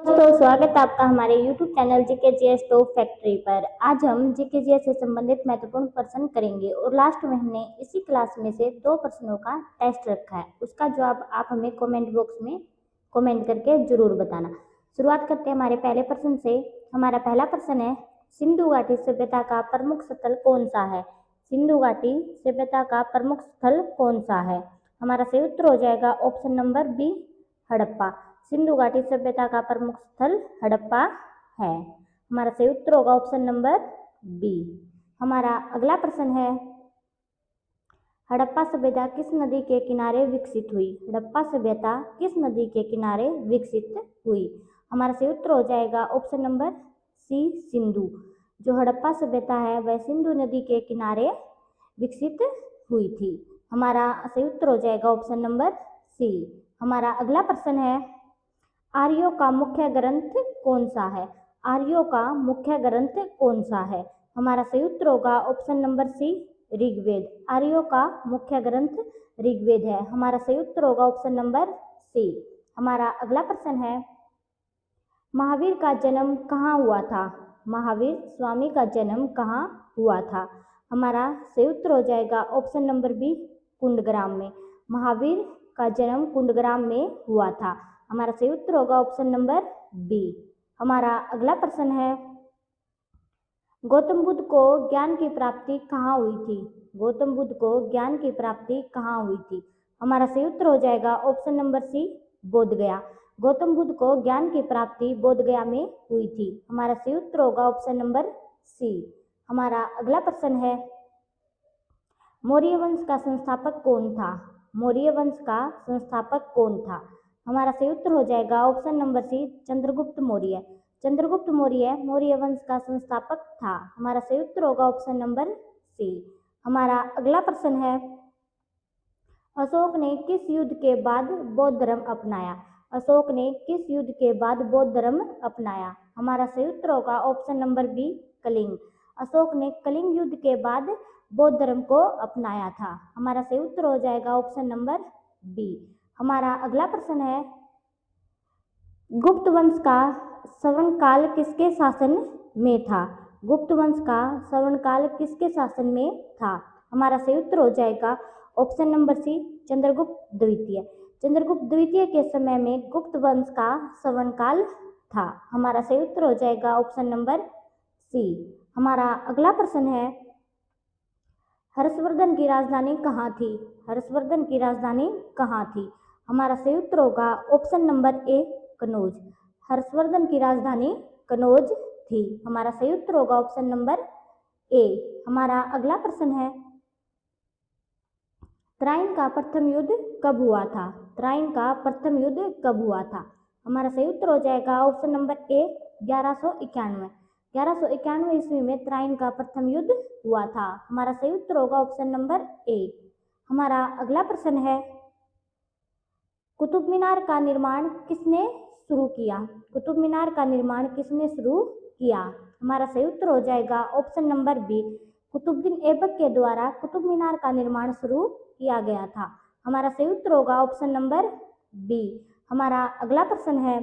दोस्तों स्वागत है आपका हमारे YouTube channel GKGS top factory पर। आज हम जीकेजीएस से संबंधित महत्वपूर्ण प्रश्न करेंगे और लास्ट में हमने इसी क्लास में से 2 प्रश्नों का टेस्ट रखा है। उसका जवाब आप हमें कमेंट बॉक्स में कमेंट करके जरूर बताना। शुरुआत करते हैं हमारे पहले प्रश्न से। हमारा पहला प्रश्न है, सिंधु घाटी सभ्यता का प्रमुख स्थल कौन सा है? सिंधु घाटी सभ्यता का प्रमुख स्थल कौन सा है? हमारा सही उत्तर हो जाएगा option number B, Harappa. Sindhu घाटी सभ्यता का प्रमुख स्थल हड़प्पा है। हमारा सही उत्तर होगा ऑप्शन नंबर बी। हमारा अगला प्रश्न है, हड़प्पा सभ्यता किस नदी के किनारे विकसित हुई? हड़प्पा सभ्यता किस नदी के किनारे विकसित हुई? हमारा सही उत्तर हो जाएगा ऑप्शन नंबर सी, सिंधु। जो हड़प्पा सभ्यता है वह सिंधु नदी के किनारे विकसित हुई थी। हमारा सही उत्तर हो जाएगा ऑप्शन नंबर सी। हमारा अगला प्रश्न है, आर्यों का मुख्य ग्रंथ कौन सा है? आर्यों का मुख्य ग्रंथ कौन सा है? हमारा सही उत्तर होगा ऑप्शन नंबर सी, ऋग्वेद। आर्यों का मुख्य ग्रंथ ऋग्वेद है। हमारा सही उत्तर होगा ऑप्शन नंबर सी। हमारा अगला प्रश्न है, महावीर का जन्म कहाँ हुआ था? महावीर स्वामी का जन्म कहाँ हुआ था? हमारा सही उत्तर हो जाएगा ऑप्शन नंबर बी, कुंडग्राम में। महावीर का जन्म कुंडग्राम में हुआ था। हमारा सही उत्तर होगा ऑप्शन नंबर बी। हमारा अगला प्रश्न है, गौतम बुद्ध को ज्ञान की प्राप्ति कहाँ हुई थी? गौतम बुद्ध को ज्ञान की प्राप्ति कहाँ हुई थी? हमारा सही उत्तर हो जाएगा option number C, Bodhgaya. Gautam Buddha को ज्ञान की प्राप्ति बोधगया में हुई थी। हमारा सही उत्तर होगा ऑप्शन नंबर सी। हमारा अगला प्रश्न है, मौर्य वंश का संस्थापक कौन था? मौर्य वंश का संस्थापक कौन था? हमारा सही उत्तर हो जाएगा option number C, Chandragupta Maurya. Chandragupta Maurya Maurya वंश का संस्थापक था। हमारा सही उत्तर होगा ऑप्शन नंबर सी। हमारा अगला प्रश्न है, अशोक ने किस युद्ध के बाद बौद्ध धर्म अपनाया? अशोक ने किस युद्ध के बाद बौद्ध धर्म अपनाया? हमारा सही उत्तर होगा option number B, Kalinga. Ashok ने कलिंग युद्ध के बाद बौद्ध धर्म को अपनाया था। हमारा सही उत्तर हो जाएगा ऑप्शन नंबर बी। हमारा अगला प्रश्न है, गुप्त वंश का श्रवण काल किसके शासन में था? गुप्त वंश का श्रवण काल किसके शासन में था? हमारा सही उत्तर हो जाएगा ऑप्शन नंबर सी, चंद्रगुप्त द्वितीय। चंद्रगुप्त द्वितीय के समय में गुप्त वंश का श्रवण काल था। हमारा सही उत्तर हो जाएगा ऑप्शन नंबर सी। हमारा अगला प्रश्न है, हर्षवर्धन की राजधानी कहाँ थी? हर्षवर्धन की राजधानी कहाँ थी? हमारा सही उत्तर होगा ऑप्शन नंबर ए, कनौज। हर्षवर्धन की राजधानी कनौज थी। हमारा सही उत्तर होगा ऑप्शन नंबर ए। हमारा अगला प्रश्न है, त्राइन का प्रथम युद्ध कब हुआ था? त्राइन का प्रथम युद्ध कब हुआ था? हमारा सही उत्तर हो जाएगा ऑप्शन नंबर ए, 1191। 1191 ईस्वी में त्राइन का प्रथम युद्ध हुआ था। हमारा सही उत्तर होगा ऑप्शन नंबर ए। हमारा अगला प्रश्न है, कुतुब मीनार का निर्माण किसने शुरू किया? कुतुब मीनार का निर्माण किसने शुरू किया? हमारा सही उत्तर हो जाएगा option number B, Qutbuddin Aibak के द्वारा कुतुब मीनार का निर्माण शुरू किया गया था। हमारा सही उत्तर होगा ऑप्शन नंबर बी। हमारा अगला प्रश्न है,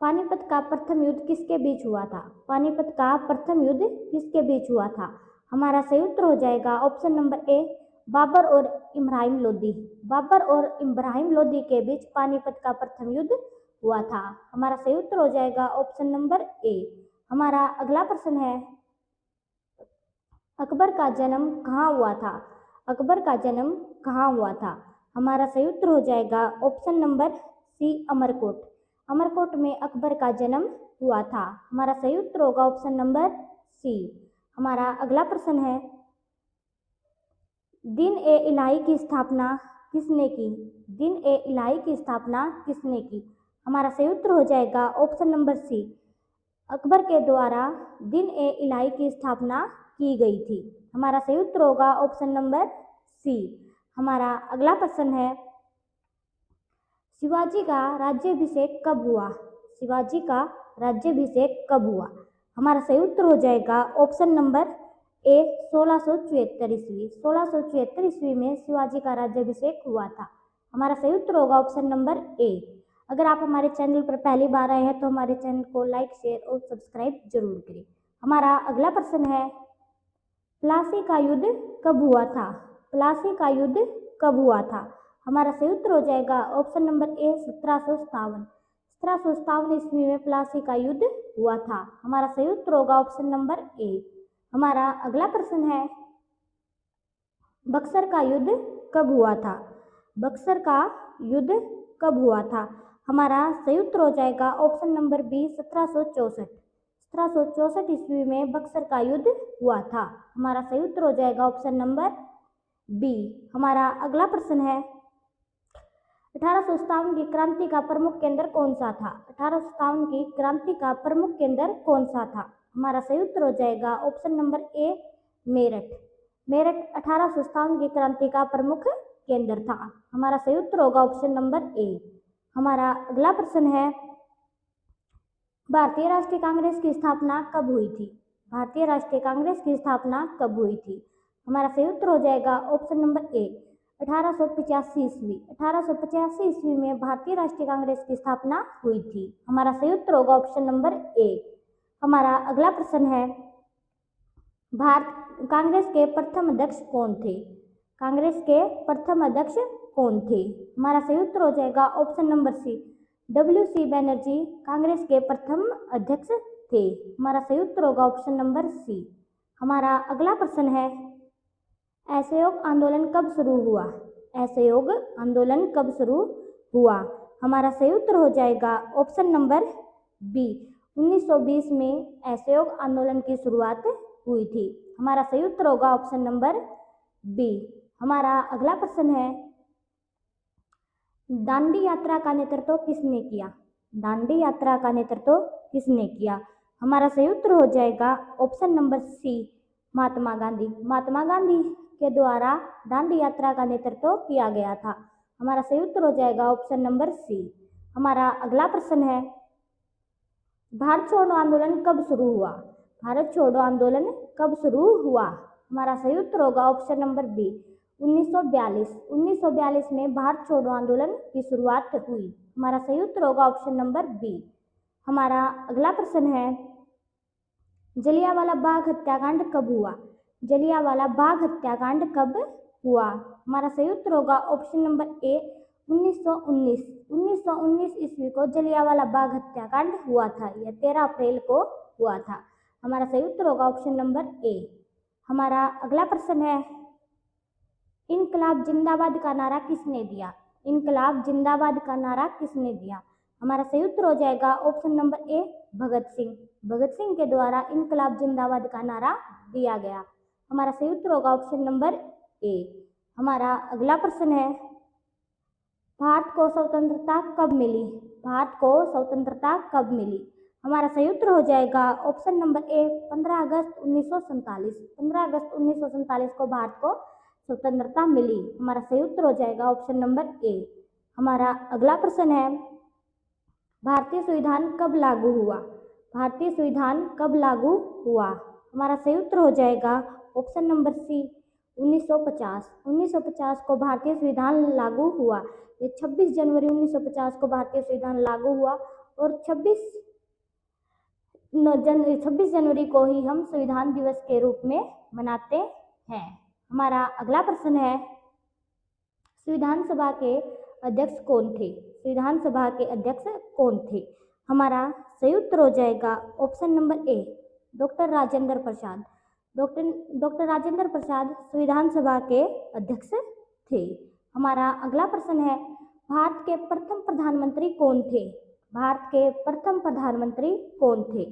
पानीपत का प्रथम युद्ध किसके बीच हुआ था? पानीपत का प्रथम युद्ध किसके बीच हुआ था? हमारा सही उत्तर हो जाएगा ऑप्शन नंबर ए, बाबर और इब्राहिम लोदी। बाबर और इब्राहिम लोदी के बीच पानीपत का प्रथम युद्ध हुआ था। हमारा सही उत्तर हो जाएगा ऑप्शन नंबर ए। हमारा अगला प्रश्न है, अकबर का जन्म कहाँ हुआ था? अकबर का जन्म कहाँ हुआ था? हमारा सही उत्तर हो जाएगा option number C, Amarkot. Amarkot में अकबर का जन्म हुआ था। हमारा सही उत्तर होगा ऑप्शन नंबर सी। हमारा अगला प्रश्न है, दिन ए इलाही की स्थापना किसने की? दिन ए इलाही की स्थापना किसने की? हमारा सही उत्तर हो जाएगा ऑप्शन नंबर सी, अकबर के द्वारा दिन ए इलाही की स्थापना की गई थी। हमारा सही उत्तर होगा ऑप्शन नंबर सी। हमारा अगला प्रश्न है, शिवाजी का राज्याभिषेक कब हुआ? शिवाजी का राज्याभिषेक कब हुआ? हमारा सही उत्तर हो जाएगा ऑप्शन नंबर ए, 1674 ईस्वी। 1674 ईस्वी में शिवाजी का राज्याभिषेक हुआ था। हमारा सही उत्तर होगा ऑप्शन नंबर ए। अगर आप हमारे चैनल पर पहली बार आए हैं तो हमारे चैनल को लाइक, शेयर और सब्सक्राइब जरूर करें। हमारा अगला प्रश्न है, प्लासी का युद्ध कब हुआ था? प्लासी का युद्ध कब हुआ था? हमारा सही उत्तर हो जाएगा ऑप्शन नंबर ए 1757। 1757 ईस्वी में प्लासी का युद्ध हुआ था। हमारा सही उत्तर होगा ऑप्शन नंबर ए। हमारा अगला प्रश्न है, बक्सर का युद्ध कब हुआ था? बक्सर का युद्ध कब हुआ था? हमारा सही उत्तर हो जाएगा ऑप्शन नंबर बी 1764। 1764 ईस्वी में बक्सर का युद्ध हुआ था। हमारा सही उत्तर हो जाएगा ऑप्शन नंबर बी। हमारा अगला प्रश्न है, 1857 की क्रांति का प्रमुख केंद्र कौन सा था? 1857 की क्रांति का प्रमुख केंद्र कौन सा था? हमारा सही उत्तर हो जाएगा ऑप्शन नंबर ए मेरठ। मेरठ 1857 की क्रांति का प्रमुख केंद्र था। हमारा सही उत्तर होगा ऑप्शन नंबर ए। हमारा अगला प्रश्न है, भारतीय राष्ट्रीय कांग्रेस की स्थापना कब हुई थी? भारतीय राष्ट्रीय कांग्रेस की स्थापना कब हुई थी? हमारा सही उत्तर हो जाएगा ऑप्शन नंबर ए 1885 ईस्वी। 1885 ईस्वी में भारतीय राष्ट्रीय कांग्रेस की स्थापना हुई थी। हमारा सही उत्तर होगा ऑप्शन नंबर ए। हमारा अगला प्रश्न है, भारत कांग्रेस के प्रथम अध्यक्ष कौन थे? कांग्रेस के प्रथम अध्यक्ष कौन थे? हमारा सही उत्तर हो जाएगा option number C WC Banerjee Congress के प्रथम अध्यक्ष थे। हमारा सही उत्तर होगा ऑप्शन नंबर सी। हमारा अगला प्रश्न है, असहयोग आंदोलन कब शुरू हुआ? असहयोग आंदोलन कब शुरू हुआ? हमारा सही उत्तर हो जाएगा ऑप्शन नंबर बी 1920 में असहयोग आंदोलन की शुरुआत हुई थी। हमारा सही उत्तर होगा ऑप्शन नंबर बी। हमारा अगला प्रश्न है, दांडी यात्रा का नेतृत्व किसने किया? दांडी यात्रा का नेतृत्व किसने किया? हमारा सही उत्तर हो जाएगा ऑप्शन नंबर सी महात्मा गांधी। महात्मा गांधी के द्वारा दांडी यात्रा का नेतृत्व किया गया था। हमारा सही उत्तर हो जाएगा ऑप्शन नंबर सी। हमारा अगला प्रश्न है, भारत छोड़ो आंदोलन कब शुरू हुआ? भारत छोड़ो आंदोलन कब शुरू हुआ? हमारा सही उत्तर होगा ऑप्शन नंबर बी 1942। 1942 में भारत छोड़ो आंदोलन की शुरुआत हुई। हमारा सही उत्तर होगा ऑप्शन नंबर बी। हमारा अगला प्रश्न है, जलियांवाला बाग हत्याकांड कब हुआ? जलियांवाला बाग हत्याकांड कब हुआ? हमारा सही उत्तर होगा ऑप्शन नंबर ए 1919। 1919 ईस्वी को जलियांवाला बाग हत्याकांड हुआ था। यह 13 अप्रैल को हुआ था। हमारा सही उत्तर होगा ऑप्शन नंबर ए। हमारा अगला प्रश्न है, इनकलाब जिंदाबाद का नारा किसने दिया? इनकलाब जिंदाबाद का नारा किसने दिया? हमारा सही उत्तर हो जाएगा ऑप्शन नंबर ए भगत सिंह। भगत सिंह के द्वारा इनकलाब जिंदाबाद का नारा दिया गया। हमारा सही उत्तर होगा ऑप्शन नंबर ए। हमारा अगला प्रश्न है, भारत को स्वतंत्रता कब मिली? भारत को स्वतंत्रता कब मिली? हमारा सही उत्तर हो जाएगा ऑप्शन नंबर ए 15 अगस्त 1947। 15 अगस्त 1947 को भारत को स्वतंत्रता मिली। हमारा सही उत्तर हो जाएगा ऑप्शन नंबर ए। हमारा अगला प्रश्न है, भारतीय संविधान कब लागू हुआ? भारतीय संविधान कब लागू हुआ? हमारा सही उत्तर हो जाएगा ऑप्शन नंबर सी 1950। 1950 को भारतीय संविधान लागू हुआ। ये 26 जनवरी 1950 को भारतीय संविधान लागू हुआ और 26 जनवरी को ही हम संविधान दिवस के रूप में मनाते हैं। हमारा अगला प्रश्न है, संविधान सभा के अध्यक्ष कौन थे? संविधान सभा के अध्यक्ष कौन थे? हमारा सही उत्तर हो जाएगा option number A doctor Rajendra Prasad. Doctor Rajendra Prasad संविधान सभा के अध्यक्ष थे। हमारा अगला प्रश्न है, भारत के प्रथम प्रधानमंत्री कौन थे? भारत के प्रथम प्रधानमंत्री कौन थे?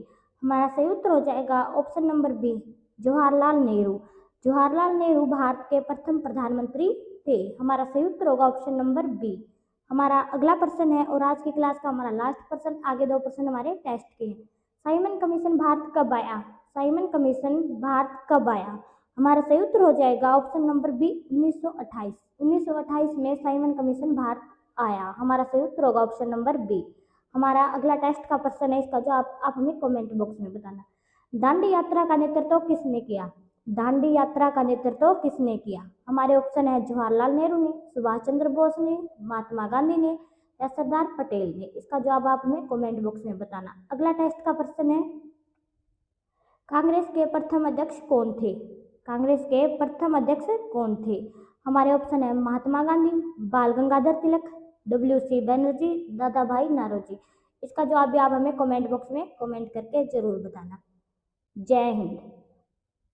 हमारा सही उत्तर हो जाएगा option number B Jawaharlal Nehru. Jawaharlal Nehru Bharat के प्रथम प्रधानमंत्री थे। हमारा सही उत्तर होगा ऑप्शन नंबर बी। हमारा अगला प्रश्न है और आज की क्लास का हमारा लास्ट प्रश्न, आगे 2 प्रश्न हमारे टेस्ट के हैं। साइमन कमीशन भारत कब आया? साइमन कमीशन भारत कब आया? हमारा सही उत्तर हो जाएगा ऑप्शन नंबर बी 1928। 1928 में साइमन कमीशन भारत आया। हमारा सही उत्तर होगा ऑप्शन नंबर बी। हमारा अगला टेस्ट का प्रश्न है, इसका जो आप हमें कमेंट बॉक्स में बताना। दांडी यात्रा का नेतृत्व किसने किया? दांडी यात्रा का नेतृत्व किसने किया? हमारे ऑप्शन है जवाहरलाल नेहरू ने, सुभाष चंद्र बोस ने, महात्मा गांधी ने, या सरदार पटेल ने? इसका जवाब आप हमें कमेंट बॉक्स में बताना। अगला टेस्ट का प्रश्न है, कांग्रेस के प्रथम अध्यक्ष कौन थे? कांग्रेस के प्रथम अध्यक्ष कौन थे? हमारे ऑप्शन है महात्मा गांधी, बाल गंगाधर तिलक, WC बनर्जी, दादा भाई नौरोजी। इसका जवाब भी आप हमें कमेंट बॉक्स में कमेंट करके जरूर बताना। जय हिंद।